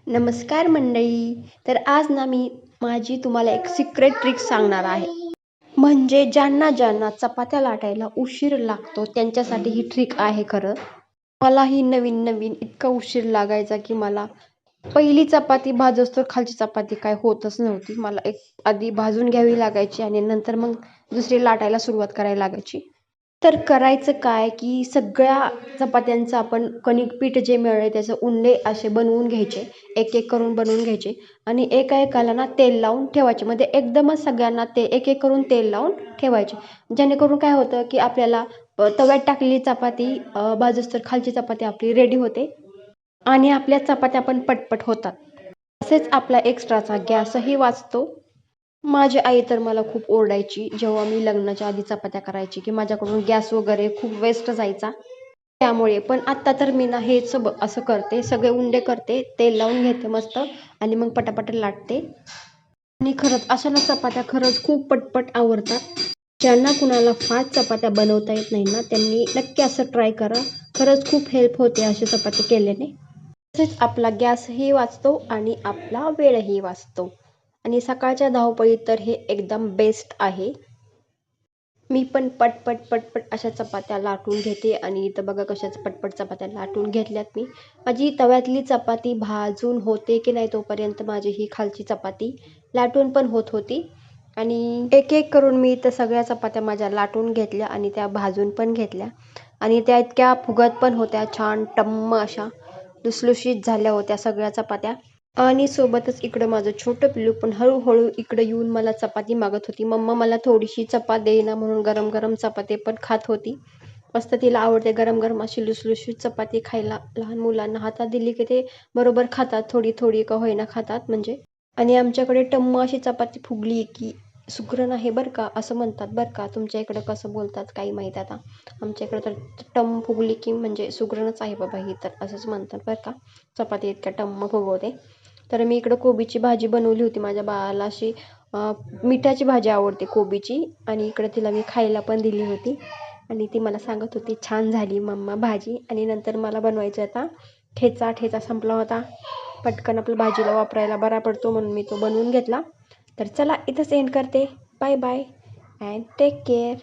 नमस्कार मंडळी. तर आज ना मी माझी तुम्हाला एक सिक्रेट ट्रिक सांगणार आहे. म्हणजे ज्यांना ज्यांना चपात्या लाटायला उशीर लागतो त्यांच्यासाठी ही ट्रिक आहे खरं. मलाही नवीन नवीन इतका उशीर लागायचा की मला पहिली चपाती भाजूस तर खालची चपाती काय होतच नव्हती. मला एक आधी भाजून घ्यावी लागायची आणि नंतर मग दुसरी लाटायला सुरुवात करायला लागायची. तर करायचं काय की सगळ्या चपात्यांचं आपण कणिक पीठ जे मिळेल त्याचे उंडे असे बनवून घ्यायचे, एक एक करून बनवून घ्यायचे आणि एका एकाला ना तेल लावून ठेवायचे. म्हणजे एकदमच सगळ्यांना ते एक एक करून तेल लावून ठेवायचे. जेणेकरून काय होतं की आपल्याला तव्यात टाकलेली चपाती भाजूस तर खालची चपाती आपली रेडी होते आणि आपल्या चपात्या पण पटपट होतात. तसेच आपला एक्स्ट्राचा गॅसही वाचतो. माझी आई तर मला खूप ओरडायची जेव्हा मी लग्नाच्या आधी चपात्या करायची की माझ्याकडून गॅस वगैरे खूप वेस्ट जायचा. त्यामुळे पण आता तर मी ना हेच असं करते, सगळे उंडे करते, तेल लावून घेते मस्त आणि मग पटापट लाटते. आणि खरंच अशा ना चपात्या खरंच खूप पटपट आवडतात. ज्यांना कुणाला फास्ट चपात्या बनवता येत नाही ना त्यांनी नक्की असं ट्राय करा. खरंच खूप हेल्प होते अशी चपाती केल्याने. तसेच आपला गॅसही वाचतो आणि आपला वेळही वाचतो आणि सकाळच्या धावपळीत तर हे एकदम बेस्ट आहे. मी पण पटपट पटपट अशा चपात्या लाटून घेते आणि इथं बघा कशाच पटपट चपात्या लाटून घेतल्यात मी. माझी तव्यातली चपाती भाजून होते की नाही तोपर्यंत माझी ही खालची चपाती लाटून पण होत होती आणि एक एक करून मी इथं सगळ्या चपात्या माझ्या लाटून घेतल्या आणि त्या भाजून पण घेतल्या आणि त्या इतक्या फुगत पण होत्या छान टम्म अशा लुसलुशीत झाल्या होत्या सगळ्या चपात्या. आणि सोबतच इकडं माझं छोटं पिल्लू पण हळूहळू इकडं येऊन मला चपाती मागत होती. मम्मा मला थोडीशी चपात देईना म्हणून गरम गरम चपाती पण खात होती. मस्त तिला आवडते गरम गरम अशी लुसलुशीत चपाती खायला. लहान मुलांना हातात दिली की ते बरोबर खातात, थोडी थोडी का होईना खातात म्हणजे. आणि आमच्याकडे टम्म अशी चपाती फुगली की सुगरण आहे बरं का असं म्हणतात बरं का. तुमच्या इकडं कसं बोलतात काही माहीत आता. आमच्या इकडं तर टम्म फुगली की म्हणजे सुगरणच आहे बाबा ही, तर असंच म्हणतात बरं का. चपाती इतक्या टम्म फुगवते. तर मी इकडं कोबीची भाजी बनवली होती माझ्या बाळाला. अशी मिठाची भाजी आवडते कोबीची आणि इकडं तिला मी खायला पण दिली होती आणि ती मला सांगत होती छान झाली मम्मा भाजी. आणि नंतर मला बनवायचा आता ठेचा. ठेचा संपला होता. पटकन आपलं भाजीला वापरायला बरा पडतो म्हणून मी तो बनवून घेतला. तर चला इथंच एंड करते. Bye bye and take care.